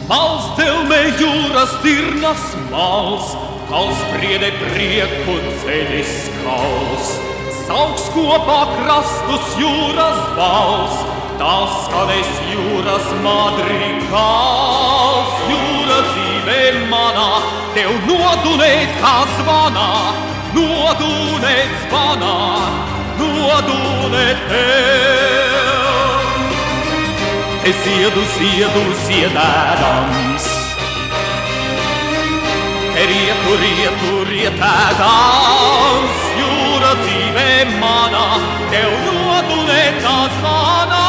Mals dzelmē jūras dirnas mals, kals priedē prieku ceļis kals. Sauks kopā krastus jūras bals, tās skanēs jūras madrigāls. Jūra dzīvē manā, tev nodunēt kā zvanā, nodunēt zvanā, nodunēt tev. Es ziedu ziedēdams, te rietēdams. Jūra dzīvē manā, tev nodunēt kā zvanā,